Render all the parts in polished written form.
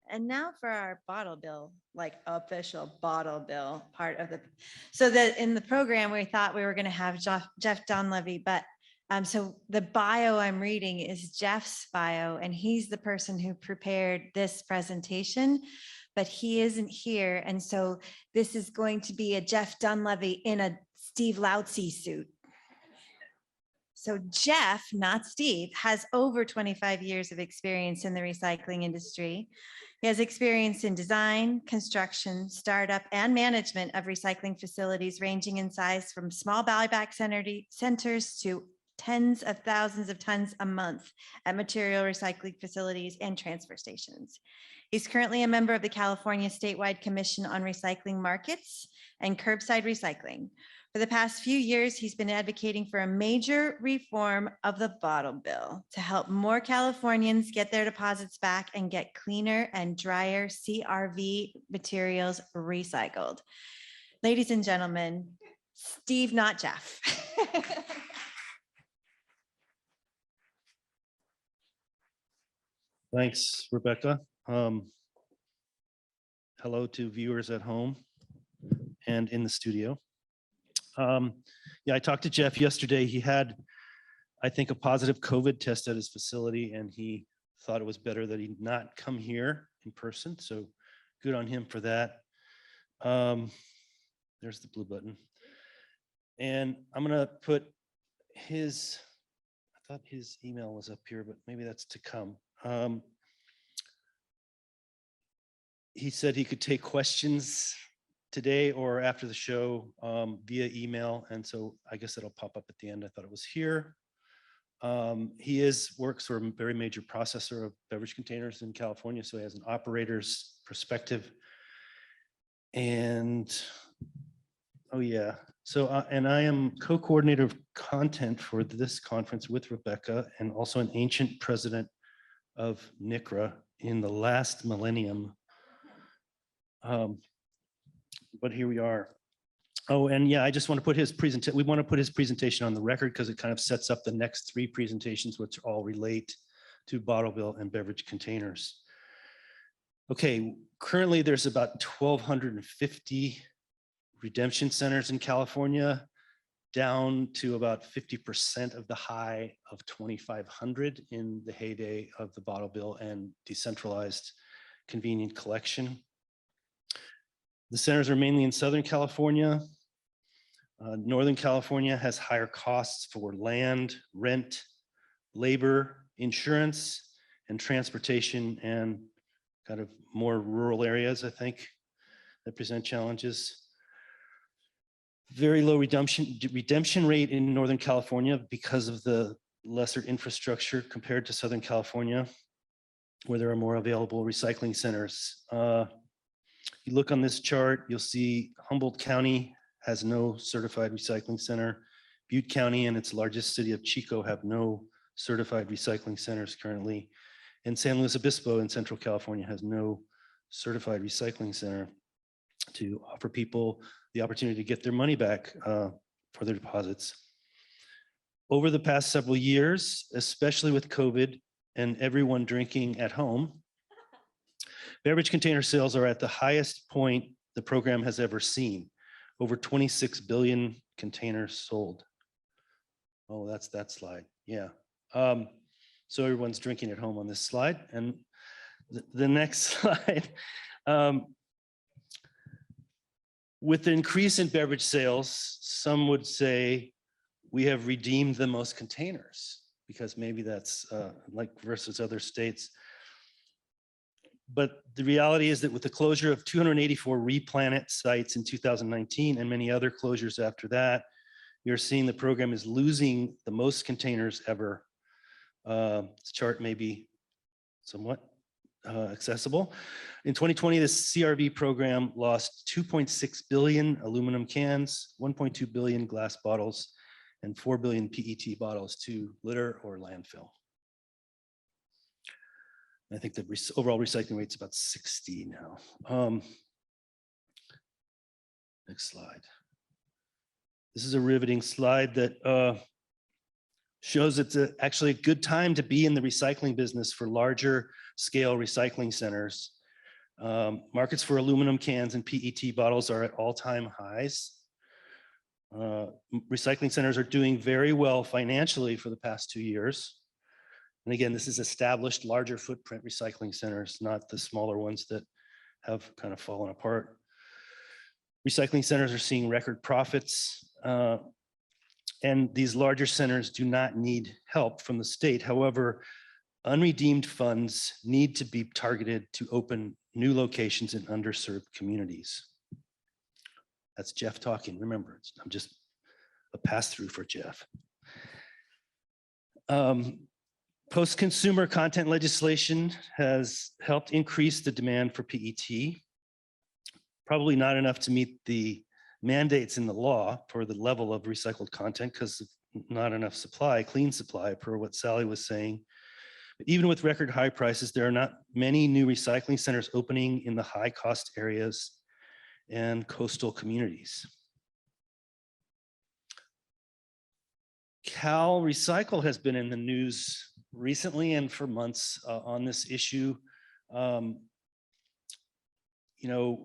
And now for our bottle bill, like official bottle bill part of the, so that in the program, we thought we were going to have Jeff Donlevy, but so the bio I'm reading is Jeff's bio, and he's the person who prepared this presentation, but he isn't here. And so this is going to be a Jeff Donlevy in a Steve Lautze suit. So Jeff, not Steve, has over 25 years of experience in the recycling industry. He has experience in design, construction, startup, and management of recycling facilities ranging in size from small buyback centers to tens of thousands of tons a month at material recycling facilities and transfer stations. He's currently a member of the California Statewide Commission on Recycling Markets and Curbside Recycling. For the past few years, he's been advocating for a major reform of the bottle bill to help more Californians get their deposits back and get cleaner and drier CRV materials recycled. Ladies and gentlemen, Steve, not Jeff. Thanks, Rebecca. Hello to viewers at home and in the studio. Yeah, I talked to Jeff yesterday. He had, I think, a positive COVID test at his facility, and he thought it was better that he not come here in person. So good on him for that. There's the blue button. And I'm gonna put his, I thought his email was up here, but maybe that's to come. He said he could take questions today or after the show via email, and so I guess it'll pop up at the end. I thought it was here. He works for a very major processor of beverage containers in California, so he has an operator's perspective. And oh yeah, so and I am co-coordinator of content for this conference with Rebecca, and also an ancient president of NCRA in the last millennium. But here we are. Oh, and yeah, I just want to put his presentation. We want to put his presentation on the record because it kind of sets up the next three presentations, which all relate to bottle bill and beverage containers. Okay, currently there's about 1,250 redemption centers in California, down to about 50% of the high of 2,500 in the heyday of the bottle bill and decentralized convenient collection. The centers are mainly in Southern California. Northern California has higher costs for land, rent, labor, insurance, and transportation, and kind of more rural areas, I think, that present challenges. Very low redemption rate in Northern California because of the lesser infrastructure compared to Southern California, where there are more available recycling centers. You look on this chart, you'll see Humboldt County has no certified recycling center. Butte County and its largest city of Chico have no certified recycling centers currently. And San Luis Obispo in Central California has no certified recycling center to offer people the opportunity to get their money back for their deposits. Over the past several years, especially with COVID and everyone drinking at home, beverage container sales are at the highest point the program has ever seen. Over 26 billion containers sold. Oh, that's that slide. Yeah. So everyone's drinking at home on this slide. And the next slide. With the increase in beverage sales, some would say we have redeemed the most containers, because maybe that's like versus other states. But the reality is that with the closure of 284 Replanet sites in 2019 and many other closures after that, you're seeing the program is losing the most containers ever. This chart may be somewhat accessible. In 2020, the CRV program lost 2.6 billion aluminum cans, 1.2 billion glass bottles, and 4 billion PET bottles to litter or landfill. I think the overall recycling rate's about 60 now. Next slide. This is a riveting slide that shows it's actually a good time to be in the recycling business for larger scale recycling centers. Markets for aluminum cans and PET bottles are at all-time highs. Recycling centers are doing very well financially for the past 2 years. And again, this is established larger footprint recycling centers, not the smaller ones that have kind of fallen apart. Recycling centers are seeing record profits. And these larger centers do not need help from the state. However, unredeemed funds need to be targeted to open new locations in underserved communities. That's Jeff talking. Remember, I'm just a pass-through for Jeff. Post-consumer content legislation has helped increase the demand for PET. Probably not enough to meet the mandates in the law for the level of recycled content because not enough supply, clean supply, per what Sally was saying. But even with record high prices, there are not many new recycling centers opening in the high cost areas and coastal communities. Cal Recycle has been in the news recently and for months on this issue.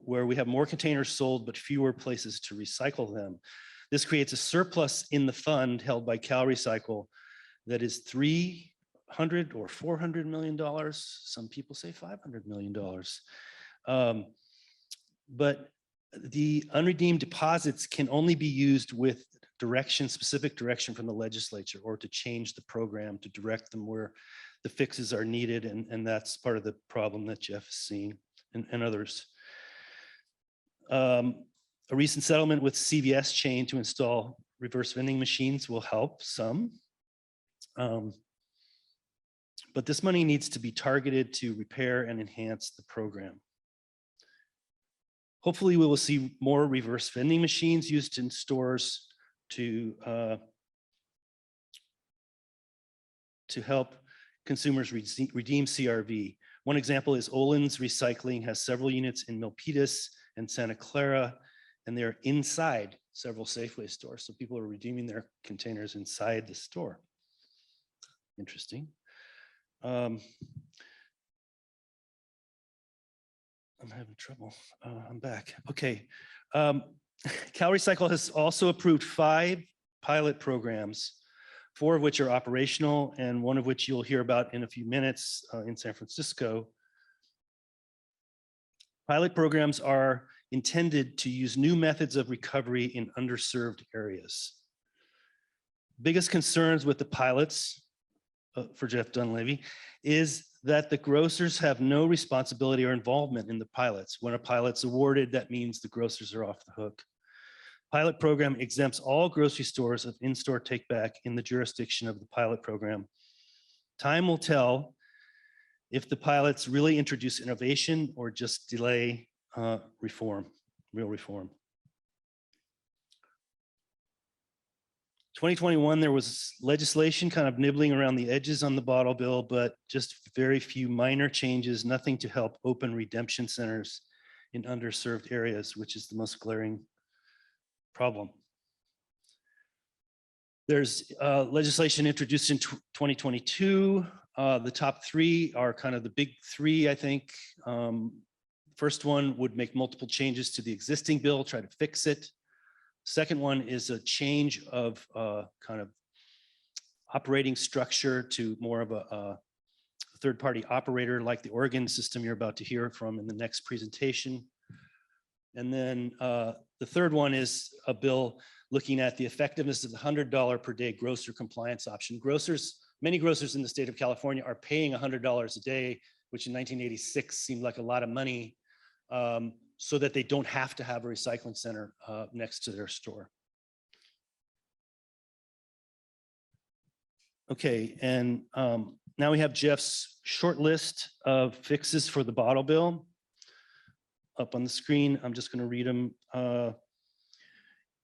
Where we have more containers sold, but fewer places to recycle them. This creates a surplus in the fund held by Cal Recycle that is $300 or $400 million. Some people say $500 million. But the unredeemed deposits can only be used with specific direction from the legislature or to change the program to direct them where the fixes are needed. And that's part of the problem that Jeff is seeing and others. A recent settlement with CVS chain to install reverse vending machines will help some. But this money needs to be targeted to repair and enhance the program. Hopefully we will see more reverse vending machines used in stores to help consumers redeem CRV. One example is Olin's Recycling has several units in Milpitas and Santa Clara, and they're inside several Safeway stores. So people are redeeming their containers inside the store. Interesting. I'm having trouble. I'm back. Okay. Cal Recycle has also approved 5 pilot programs, 4 of which are operational and one of which you'll hear about in a few minutes in San Francisco. Pilot programs are intended to use new methods of recovery in underserved areas. Biggest concerns with the pilots for Jeff Donlevy is that the grocers have no responsibility or involvement in the pilots. When a pilot's awarded, that means the grocers are off the hook. Pilot program exempts all grocery stores of in-store take-back in the jurisdiction of the pilot program. Time will tell if the pilots really introduce innovation or just delay real reform. 2021, there was legislation kind of nibbling around the edges on the bottle bill, but just very few minor changes, nothing to help open redemption centers in underserved areas, which is the most glaring problem. There's legislation introduced in 2022. The top 3 are kind of the big 3, I think. First one would make multiple changes to the existing bill, try to fix it. Second one is a change of kind of operating structure to more of a third-party operator like the Oregon system you're about to hear from in the next presentation. And then the third one is a bill looking at the effectiveness of the $100 per day grocer compliance option. Many grocers in the state of California are paying $100 a day, which in 1986 seemed like a lot of money, so that they don't have to have a recycling center next to their store. Okay, and now we have Jeff's short list of fixes for the bottle bill up on the screen. I'm just going to read them.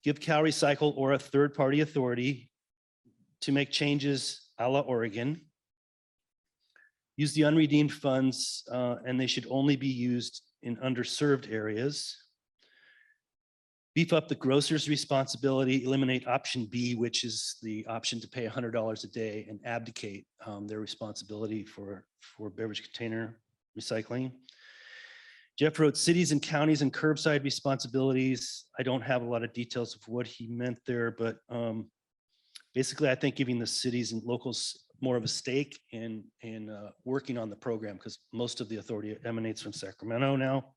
Give Cal Recycle or a third-party authority to make changes a la Oregon. Use the unredeemed funds, and they should only be used in underserved areas. Beef up the grocer's responsibility, eliminate option B, which is the option to pay $100 a day, and abdicate their responsibility for beverage container recycling. Jeff wrote cities and counties and curbside responsibilities. I don't have a lot of details of what he meant there, but basically I think giving the cities and locals more of a stake in working on the program, because most of the authority emanates from Sacramento now.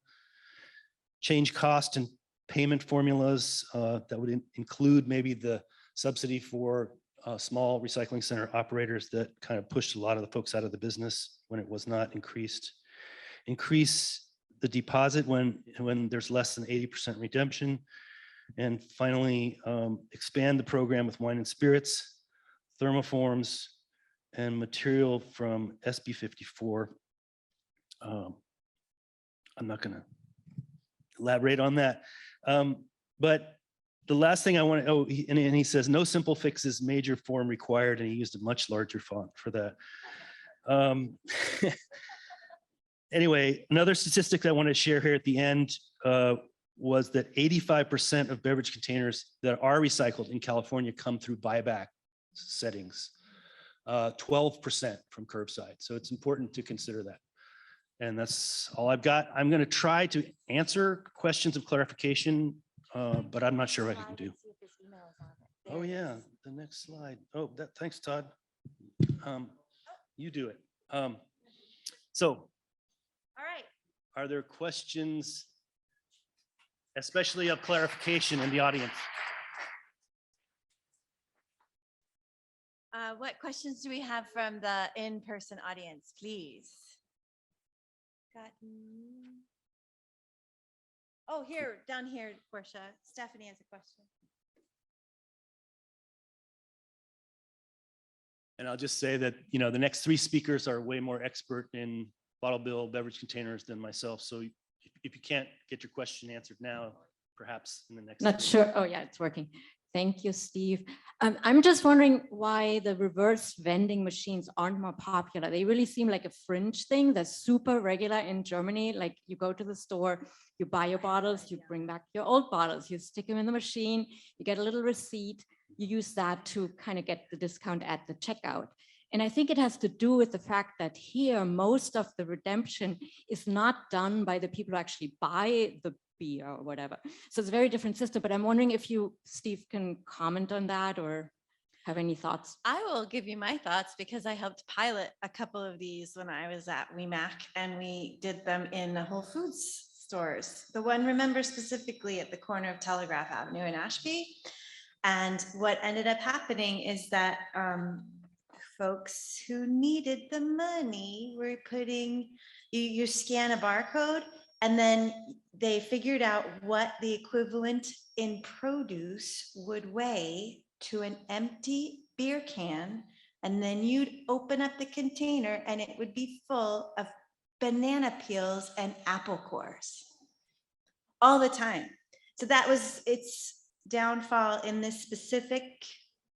Change cost and payment formulas that would include maybe the subsidy for small recycling center operators that kind of pushed a lot of the folks out of the business when it was not increased. Increase the deposit when there's less than 80% redemption. And finally, expand the program with wine and spirits, thermoforms, and material from SB 54. I'm not going to elaborate on that. But the last thing I want to, and he says, no simple fixes, major form required, and he used a much larger font for that. Anyway, another statistic I want to share here at the end was that 85% of beverage containers that are recycled in California come through buyback settings, 12% from curbside. So it's important to consider that. And that's all I've got. I'm going to try to answer questions of clarification, but I'm not sure what I can do. Oh yeah, the next slide. Oh, thanks, Todd. You do it. So. All right. Are there questions, especially of clarification in the audience? What questions do we have from the in-person audience, please? Oh, down here, Portia. Stephanie has a question. And I'll just say that, the next three speakers are way more expert in bottle bill beverage containers than myself. So if you can't get your question answered now, perhaps in the next. Not sure. Oh yeah, it's working. Thank you, Steve. I'm just wondering why the reverse vending machines aren't more popular. They really seem like a fringe thing that's super regular in Germany. Like you go to the store, you buy your bottles, you bring back your old bottles, you stick them in the machine, you get a little receipt, you use that to kind of get the discount at the checkout. And I think it has to do with the fact that here, most of the redemption is not done by the people who actually buy the beer or whatever. So it's a very different system, but I'm wondering if you, Steve, can comment on that or have any thoughts? I will give you my thoughts because I helped pilot a couple of these when I was at WEMAC, and we did them in the Whole Foods stores. The one, remember specifically at the corner of Telegraph Avenue in Ashby. And what ended up happening is that folks who needed the money were putting, you scan a barcode, and then they figured out what the equivalent in produce would weigh to an empty beer can. And then you'd open up the container and it would be full of banana peels and apple cores all the time. So that was its downfall in this specific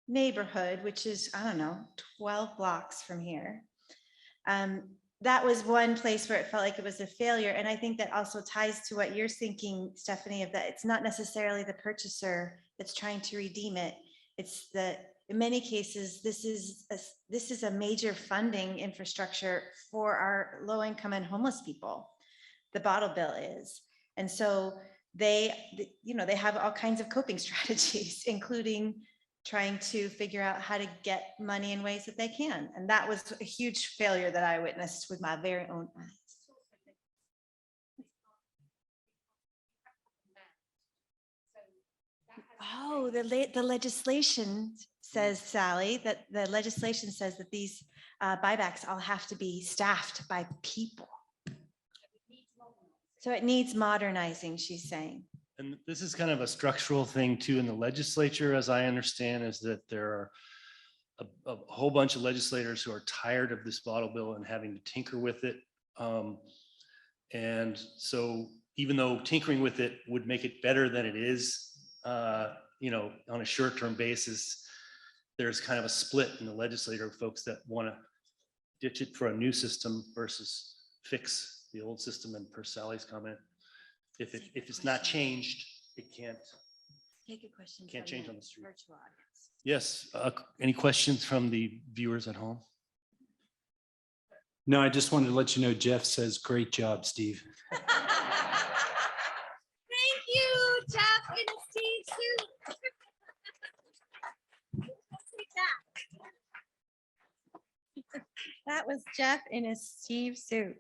neighborhood, which is, I don't know, 12 blocks from here. That was one place where it felt like it was a failure. And I think that also ties to what you're thinking, Stephanie, of that it's not necessarily the purchaser that's trying to redeem it. It's that in many cases, this is a major funding infrastructure for our low income and homeless people. The bottle bill is. And so they have all kinds of coping strategies, including trying to figure out how to get money in ways that they can. And that was a huge failure that I witnessed with my very own eyes. Oh, the legislation says, Sally, that the legislation says that these buybacks all have to be staffed by people. So it needs modernizing, she's saying. And this is kind of a structural thing too in the legislature, as I understand, is that there are a whole bunch of legislators who are tired of this bottle bill and having to tinker with it. And so even though tinkering with it would make it better than it is, on a short-term basis, there's kind of a split in the legislature of folks that want to ditch it for a new system versus fix the old system. And per Sally's comment, if it's not changed, it can't. Take a question. Can't change on the street. Virtual audience. Yes. Any questions from the viewers at home? No, I just wanted to let you know, Jeff says, great job, Steve. That was Jeff in his Steve suit.